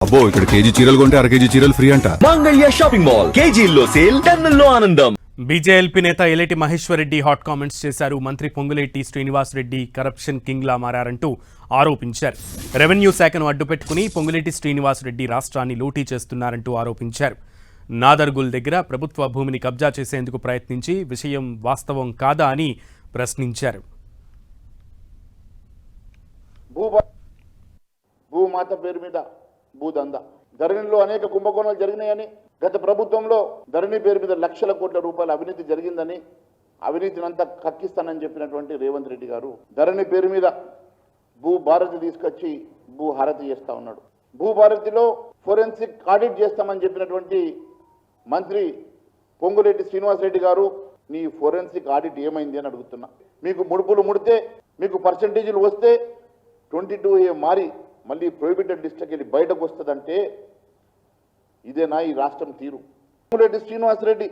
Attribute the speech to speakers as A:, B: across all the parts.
A: అబ్బో ఇక్కడ కేజీ చీరలు కొంటే అర కేజీ చీరలు ఫ్రీ అంట.
B: మంగళ్య షాపింగ్ మాల్, కేజీల్లో సేల్, టన్నుల్లో ఆనందం.
C: బీజేఎల్పీ నేత ఎలేటి మహేశ్వర్ రెడ్డి హాట్ కామెంట్స్ చేశారు. మంత్రి పొంగులేటి శ్రీనివాస్ రెడ్డి కరప్షన్ కింగ్ లా మారారంటూ ఆరోపించారు. రెవెన్యూ శాఖను అడ్డుపెట్టుకుని పొంగులేటి శ్రీనివాస్ రెడ్డి రాష్ట్రాన్ని లూటీ చేస్తున్నారంటూ ఆరోపించారు. నాదర్గుల్ దగ్గర ప్రభుత్వ భూమిని కబ్జా చేసేందుకు ప్రయత్నించి విషయం వాస్తవం కాదా అని ప్రశ్నించారు.
D: భూమాత పేరు మీద భూదంద, ధరణిలో అనేక కుంభకోణాలు జరిగినాయని, గత ప్రభుత్వంలో ధరణి పేరు మీద లక్షల కోట్ల రూపాయల అవినీతి జరిగిందని, అవినీతిని అంతా కక్కిస్తానని చెప్పినటువంటి రేవంత్ రెడ్డి గారు ధరణి పేరు మీద భూభారతి తీసుకొచ్చి భూహారతి చేస్తా ఉన్నాడు. భూభారతిలో ఫోరెన్సిక్ ఆడిట్ చేస్తామని చెప్పినటువంటి మంత్రి పొంగులేటి శ్రీనివాస్ రెడ్డి గారు, నీ ఫోరెన్సిక్ ఆడిట్ ఏమైంది అని అడుగుతున్నా. మీకు ముడుపులు ముడితే, మీకు పర్సంటేజీలు వస్తే 22A మారి మళ్ళీ ప్రొహిబిటెడ్ లిస్ట్కి వెళ్ళి బయటకు వస్తుందంటే ఇదేనా ఈ రాష్ట్రం తీరు? పొంగులేటి శ్రీనివాస్ రెడ్డి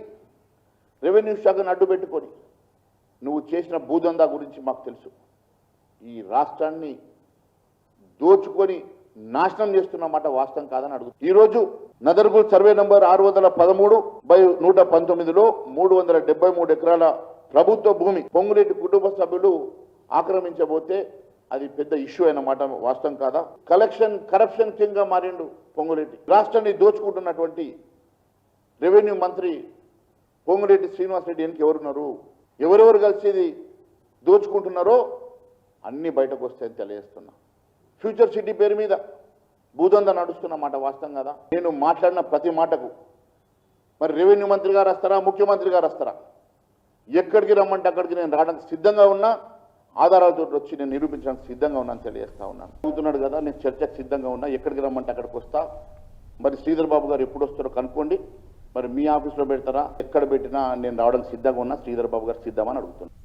D: రెవెన్యూ శాఖను అడ్డు పెట్టుకొని నువ్వు చేసిన భూదందా గురించి మాకు తెలుసు. ఈ రాష్ట్రాన్ని దోచుకొని నాశనం చేస్తున్నమాట వాస్తవం కాదని అడుగుతుంది. ఈరోజు నదర్గుల్ సర్వే నంబర్ 613/119లో 373 ఎకరాల ప్రభుత్వ భూమి పొంగులేటి కుటుంబ సభ్యులు ఆక్రమించబోతే అది పెద్ద ఇష్యూ అయినమాట వాస్తవం కాదా? కరప్షన్ కింగ్ గా మారిండు పొంగులేటి. రాష్ట్రాన్ని దోచుకుంటున్నటువంటి రెవెన్యూ మంత్రి పొంగులేటి శ్రీనివాస్ రెడ్డి వెనక ఎవరున్నారు, ఎవరెవరు కలిసి దోచుకుంటున్నారో అన్ని బయటకు వస్తాయని తెలియజేస్తున్నా. ఫ్యూచర్ సిటీ పేరు మీద భూదంద నడుస్తున్నమాట వాస్తవం కదా? నేను మాట్లాడిన ప్రతి మాటకు మరి రెవెన్యూ మంత్రి గారు వస్తారా, ముఖ్యమంత్రి గారు వస్తారా? ఎక్కడికి రమ్మంటే అక్కడికి నేను రావడానికి సిద్ధంగా ఉన్నా, ఆధారాలతో వచ్చి నేను నిరూపించడానికి సిద్ధంగా ఉన్నాను తెలియజేస్తా ఉన్నాను. అవుతున్నాడు కదా, నేను చర్చకు సిద్ధంగా ఉన్నా, ఎక్కడికి రమ్మంటే అక్కడికి వస్తా. మరి శ్రీధర్ బాబు గారు ఎప్పుడు వస్తారో కనుక్కోండి. మరి మీ ఆఫీస్లో పెడతారా, ఎక్కడ పెట్టినా నేను రావడానికి సిద్ధంగా ఉన్నా, శ్రీధర్ బాబు గారు సిద్ధమని అడుగుతున్నాను.